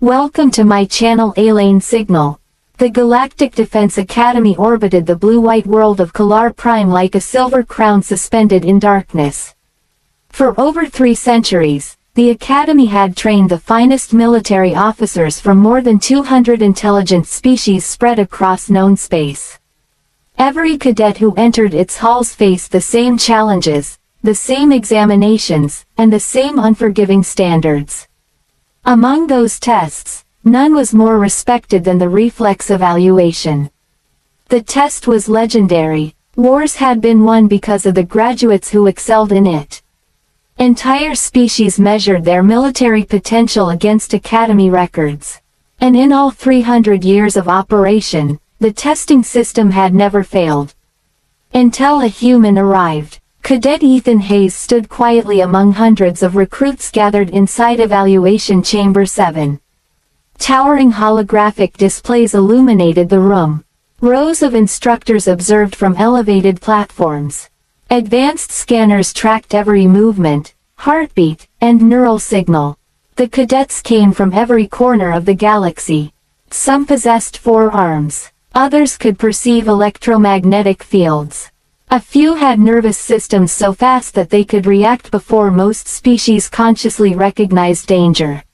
Welcome to my channel Alane Signal. The Galactic Defense Academy orbited the blue-white world of Kalar Prime like a silver crown suspended in darkness. For over 3 centuries, the Academy had trained the finest military officers from more than 200 intelligent species spread across known space. Every cadet who entered its halls faced the same challenges, the same examinations, and the same unforgiving standards. Among those tests, none was more respected than the reflex evaluation. The test was legendary. Wars had been won because of the graduates who excelled in it. Entire species measured their military potential against Academy records. And in all 300 years of operation, the testing system had never failed. Until a human arrived. Cadet Ethan Hayes stood quietly among hundreds of recruits gathered inside Evaluation Chamber 7. Towering holographic displays illuminated the room. Rows of instructors observed from elevated platforms. Advanced scanners tracked every movement, heartbeat, and neural signal. The cadets came from every corner of the galaxy. Some possessed 4 arms. Others could perceive electromagnetic fields. A few had nervous systems so fast that they could react before most species consciously recognized danger.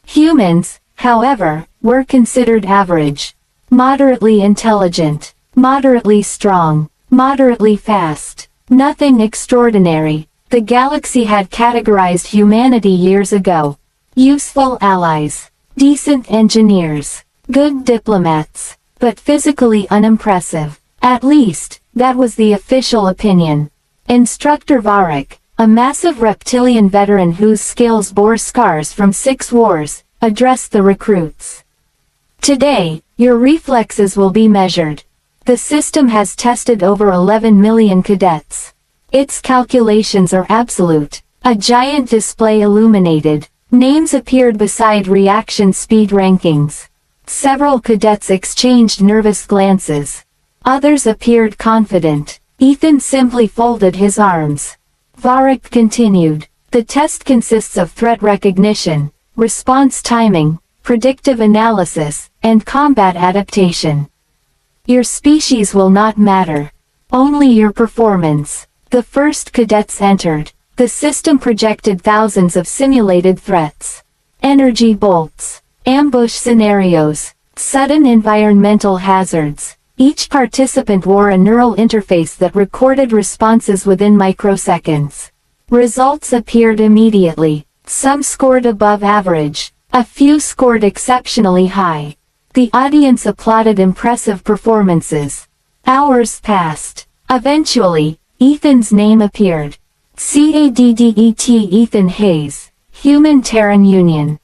Humans, however, were considered average. Moderately intelligent. Moderately strong. Moderately fast. Nothing extraordinary. The galaxy had categorized humanity years ago. Useful allies. Decent engineers. Good diplomats. But physically unimpressive. At least, that was the official opinion. Instructor Varric, a massive reptilian veteran whose skills bore scars from 6 wars, addressed the recruits. Today, your reflexes will be measured. The system has tested over 11 million cadets. Its calculations are absolute. A giant display illuminated. Names appeared beside reaction speed rankings. Several cadets exchanged nervous glances. Others appeared confident. Ethan simply folded his arms. Varric continued. The test consists of threat recognition, response timing, predictive analysis, and combat adaptation. Your species will not matter. Only your performance. The first cadets entered. The system projected thousands of simulated threats. Energy bolts. Ambush scenarios. Sudden environmental hazards. Each participant wore a neural interface that recorded responses within microseconds. Results appeared immediately. Some scored above average. A few scored exceptionally high. The audience applauded impressive performances. Hours passed. Eventually, Ethan's name appeared. CADDET Ethan Hayes, Human-Terran Union.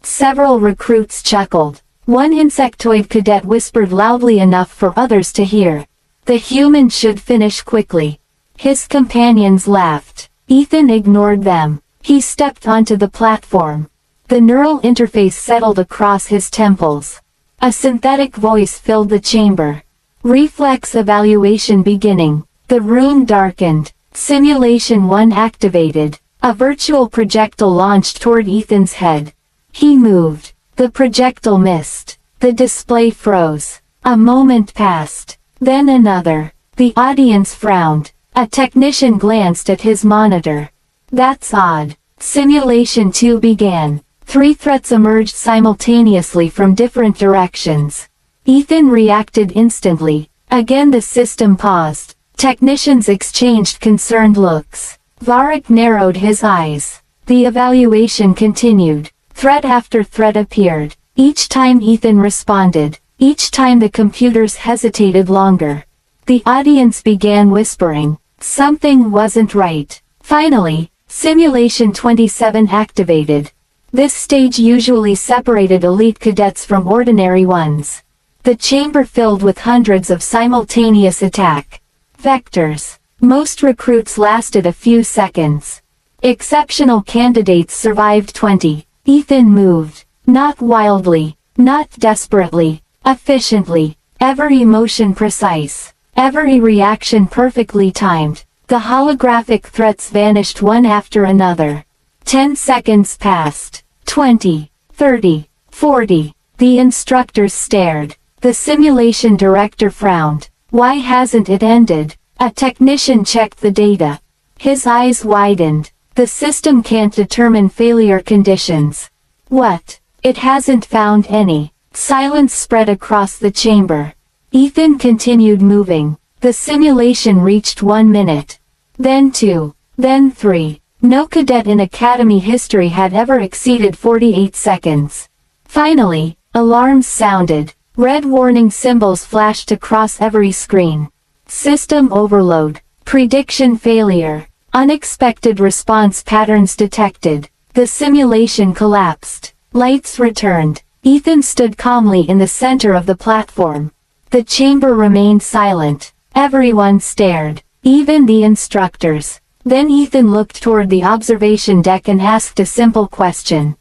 Several recruits chuckled. One insectoid cadet whispered loudly enough for others to hear. The human should finish quickly. His companions laughed. Ethan ignored them. He stepped onto the platform. The neural interface settled across his temples. A synthetic voice filled the chamber. Reflex evaluation beginning. The room darkened. Simulation 1 activated. A virtual projectile launched toward Ethan's head. He moved. The projectile missed. The display froze. A moment passed. Then another. The audience frowned. A technician glanced at his monitor. That's odd. Simulation 2 began. 3 threats emerged simultaneously from different directions. Ethan reacted instantly. Again the system paused. Technicians exchanged concerned looks. Varric narrowed his eyes. The evaluation continued. Threat after threat appeared. Each time Ethan responded. Each time the computers hesitated longer. The audience began whispering. Something wasn't right. Finally, Simulation 27 activated. This stage usually separated elite cadets from ordinary ones. The chamber filled with hundreds of simultaneous attack vectors. Most recruits lasted a few seconds. Exceptional candidates survived 20. Ethan moved. Not wildly. Not desperately. Efficiently. Every motion precise. Every reaction perfectly timed. The holographic threats vanished one after another. 10 seconds passed. 20. 30. 40. The instructors stared. The simulation director frowned. Why hasn't it ended? A technician checked the data. His eyes widened. The system can't determine failure conditions. What? It hasn't found any. Silence spread across the chamber. Ethan continued moving. The simulation reached 1 minute. Then 2. Then 3. No cadet in Academy history had ever exceeded 48 seconds. Finally, alarms sounded. Red warning symbols flashed across every screen. System overload. Prediction failure. Unexpected response patterns detected. The simulation collapsed. Lights returned. Ethan stood calmly in the center of the platform. The chamber remained silent. Everyone stared, even the instructors. Then Ethan looked toward the observation deck and asked a simple question.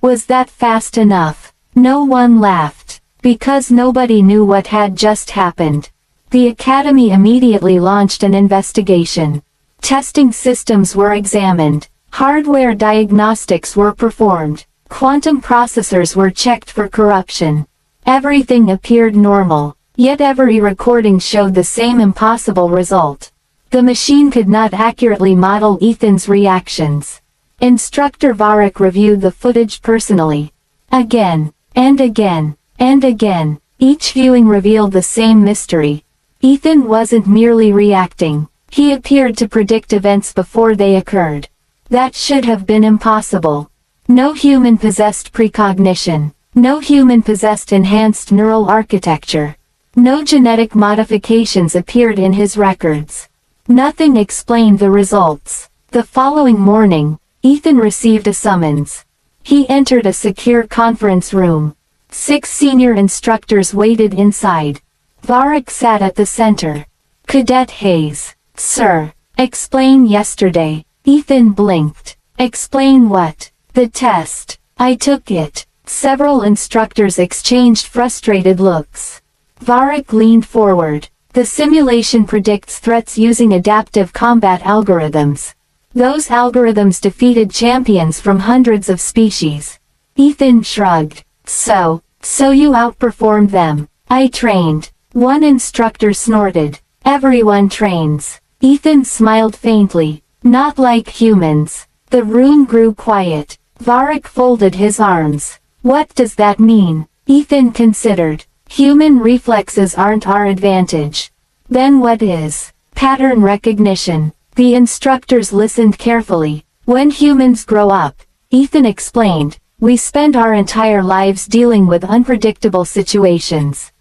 Was that fast enough? No one laughed, because nobody knew what had just happened. The Academy immediately launched an investigation. Testing systems were examined. Hardware diagnostics were performed. Quantum processors were checked for corruption. Everything appeared normal, yet every recording showed the same impossible result. The machine could not accurately model Ethan's reactions. Instructor Varric reviewed the footage personally. Again, and again, and again, each viewing revealed the same mystery. Ethan wasn't merely reacting. He appeared to predict events before they occurred. That should have been impossible. No human possessed precognition. No human possessed enhanced neural architecture. No genetic modifications appeared in his records. Nothing explained the results. The following morning, Ethan received a summons. He entered a secure conference room. 6 senior instructors waited inside. Varric sat at the center. Cadet Hayes. Sir. Explain yesterday. Ethan blinked. Explain what? The test. I took it. Several instructors exchanged frustrated looks. Varric leaned forward. The simulation predicts threats using adaptive combat algorithms. Those algorithms defeated champions from hundreds of species. Ethan shrugged. So you outperformed them. I trained. One instructor snorted. Everyone trains. Ethan smiled faintly. Not like humans. The room grew quiet. Varric folded his arms. What does that mean? Ethan considered. Human reflexes aren't our advantage. Then what is? Pattern recognition. The instructors listened carefully. When humans grow up, Ethan explained, we spend our entire lives dealing with unpredictable situations.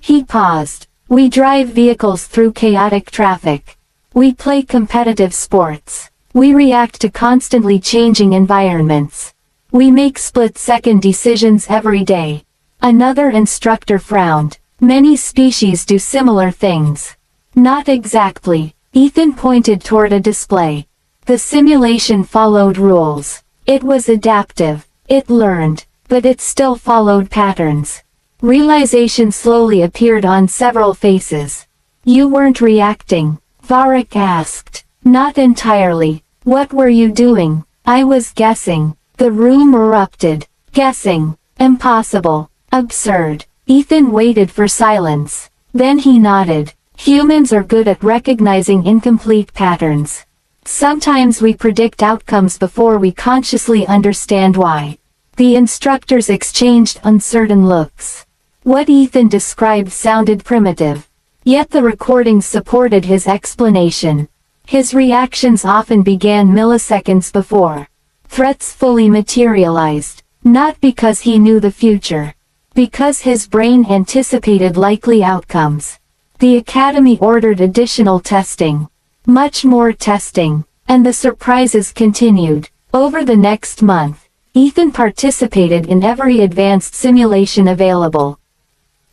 He paused. We drive vehicles through chaotic traffic. We play competitive sports. We react to constantly changing environments. We make split-second decisions every day. Another instructor frowned. Many species do similar things. Not exactly. Ethan pointed toward a display. The simulation followed rules. It was adaptive. It learned. But it still followed patterns. Realization slowly appeared on several faces. You weren't reacting. Varric asked. Not entirely. What were you doing? I was guessing. The room erupted. Guessing. Impossible. Absurd. Ethan waited for silence. Then he nodded. Humans are good at recognizing incomplete patterns. Sometimes we predict outcomes before we consciously understand why. The instructors exchanged uncertain looks. What Ethan described sounded primitive. Yet the recordings supported his explanation. His reactions often began milliseconds before threats fully materialized, not because he knew the future, because his brain anticipated likely outcomes. The Academy ordered additional testing, much more testing, and the surprises continued. Over the next month, Ethan participated in every advanced simulation available.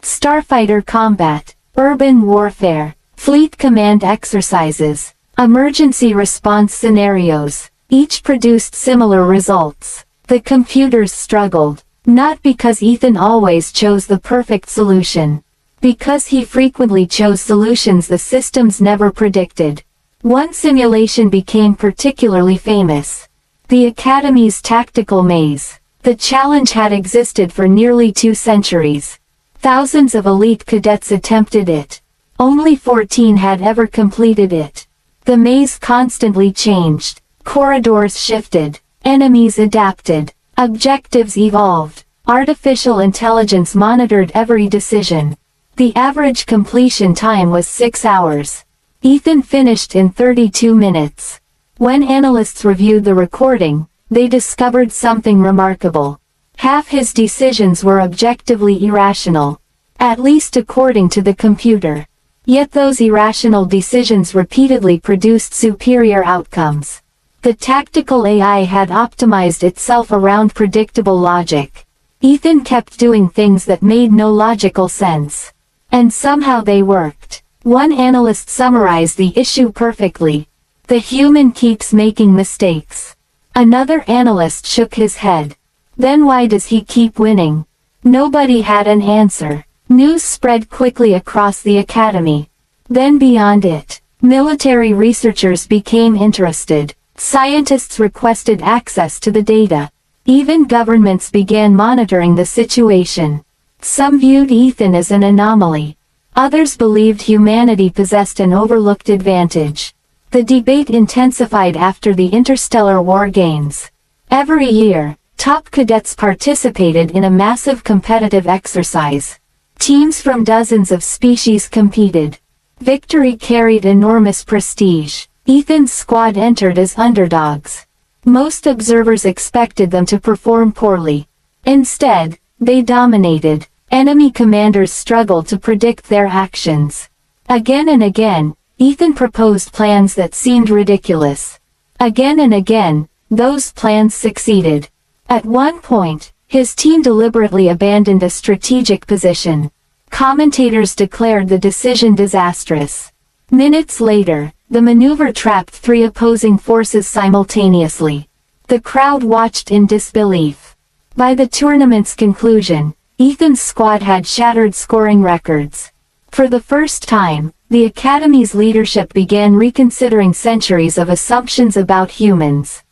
Starfighter combat, urban warfare, fleet command exercises, emergency response scenarios, each produced similar results. The computers struggled, not because Ethan always chose the perfect solution, because he frequently chose solutions the systems never predicted. One simulation became particularly famous. The Academy's tactical maze. The challenge had existed for nearly 2 centuries. Thousands of elite cadets attempted it. Only 14 had ever completed it. The maze constantly changed. Corridors shifted. Enemies adapted. Objectives evolved. Artificial intelligence monitored every decision. The average completion time was 6 hours. Ethan finished in 32 minutes. When analysts reviewed the recording, they discovered something remarkable. Half his decisions were objectively irrational. At least according to the computer. Yet those irrational decisions repeatedly produced superior outcomes. The tactical AI had optimized itself around predictable logic. Ethan kept doing things that made no logical sense. And somehow they worked. One analyst summarized the issue perfectly. The human keeps making mistakes. Another analyst shook his head. Then why does he keep winning? Nobody had an answer. News spread quickly across the academy. Then beyond it, military researchers became interested. Scientists requested access to the data. Even governments began monitoring the situation. Some viewed Ethan as an anomaly. Others believed humanity possessed an overlooked advantage. The debate intensified after the Interstellar War Games. Every year, top cadets participated in a massive competitive exercise. Teams from dozens of species competed. Victory carried enormous prestige. Ethan's squad entered as underdogs. Most observers expected them to perform poorly. Instead, they dominated. Enemy commanders struggled to predict their actions. Again and again, Ethan proposed plans that seemed ridiculous. Again and again, those plans succeeded. At one point, his team deliberately abandoned a strategic position. Commentators declared the decision disastrous. Minutes later, the maneuver trapped 3 opposing forces simultaneously. The crowd watched in disbelief. By the tournament's conclusion, Ethan's squad had shattered scoring records. For the first time, the Academy's leadership began reconsidering centuries of assumptions about humans.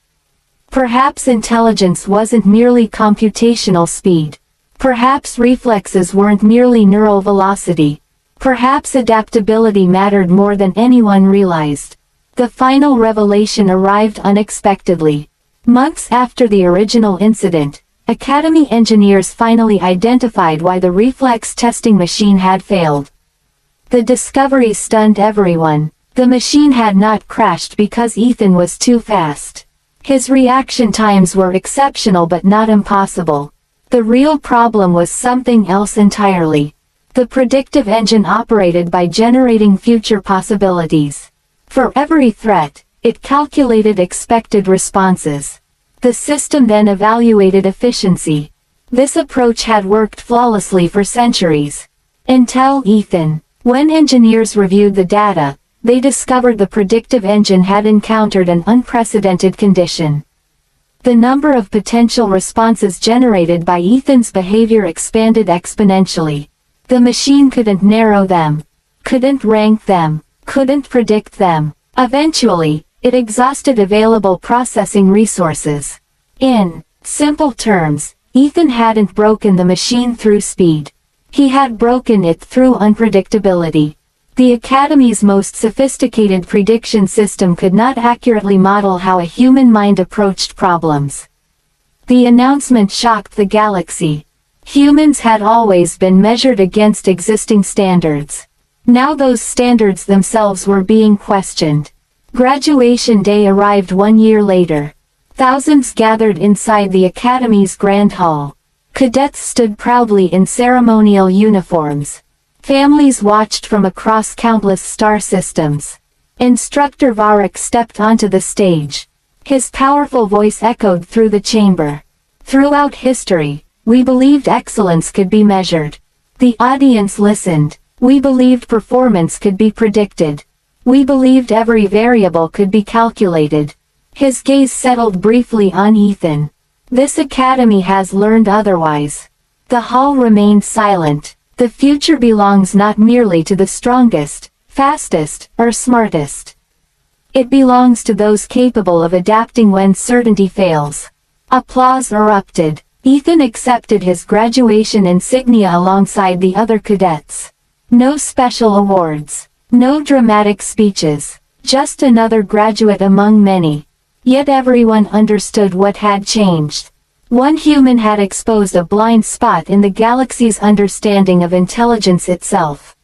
Perhaps intelligence wasn't merely computational speed. Perhaps reflexes weren't merely neural velocity. Perhaps adaptability mattered more than anyone realized. The final revelation arrived unexpectedly. Months after the original incident, Academy engineers finally identified why the reflex testing machine had failed. The discovery stunned everyone. The machine had not crashed because Ethan was too fast. His reaction times were exceptional but not impossible. The real problem was something else entirely. The predictive engine operated by generating future possibilities. For every threat, it calculated expected responses. The system then evaluated efficiency. This approach had worked flawlessly for centuries. Until Ethan. When engineers reviewed the data, they discovered the predictive engine had encountered an unprecedented condition. The number of potential responses generated by Ethan's behavior expanded exponentially. The machine couldn't narrow them, couldn't rank them, couldn't predict them. Eventually, it exhausted available processing resources. In simple terms, Ethan hadn't broken the machine through speed. He had broken it through unpredictability. The Academy's most sophisticated prediction system could not accurately model how a human mind approached problems. The announcement shocked the galaxy. Humans had always been measured against existing standards. Now those standards themselves were being questioned. Graduation day arrived 1 year later. Thousands gathered inside the Academy's Grand Hall. Cadets stood proudly in ceremonial uniforms. Families watched from across countless star systems. Instructor Varric stepped onto the stage. His powerful voice echoed through the chamber. Throughout history, we believed excellence could be measured. The audience listened. We believed performance could be predicted. We believed every variable could be calculated. His gaze settled briefly on Ethan. This academy has learned otherwise. The hall remained silent. The future belongs not merely to the strongest, fastest, or smartest. It belongs to those capable of adapting when certainty fails. Applause erupted. Ethan accepted his graduation insignia alongside the other cadets. No special awards. No dramatic speeches. Just another graduate among many. Yet everyone understood what had changed. One human had exposed a blind spot in the galaxy's understanding of intelligence itself.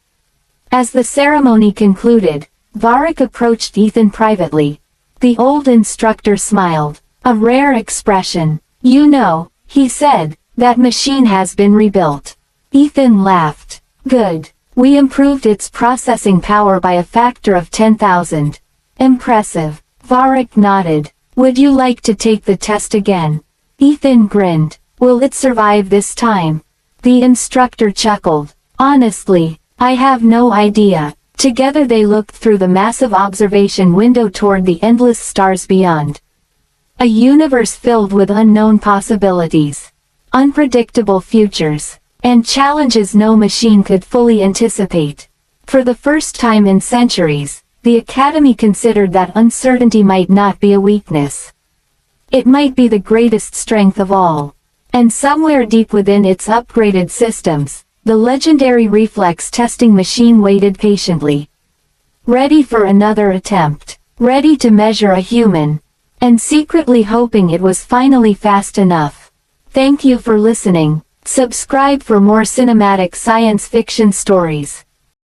As the ceremony concluded, Varric approached Ethan privately. The old instructor smiled. A rare expression. "You know," he said, "that machine has been rebuilt." Ethan laughed. "Good. We improved its processing power by a factor of 10,000. Impressive." Varric nodded. "Would you like to take the test again?" Ethan grinned. "Will it survive this time?" The instructor chuckled. "Honestly, I have no idea." Together they looked through the massive observation window toward the endless stars beyond. A universe filled with unknown possibilities, unpredictable futures, and challenges no machine could fully anticipate. For the first time in centuries, the Academy considered that uncertainty might not be a weakness. It might be the greatest strength of all. And somewhere deep within its upgraded systems, the legendary reflex-testing machine waited patiently. Ready for another attempt. Ready to measure a human. And secretly hoping it was finally fast enough. Thank you for listening. Subscribe for more cinematic science fiction stories.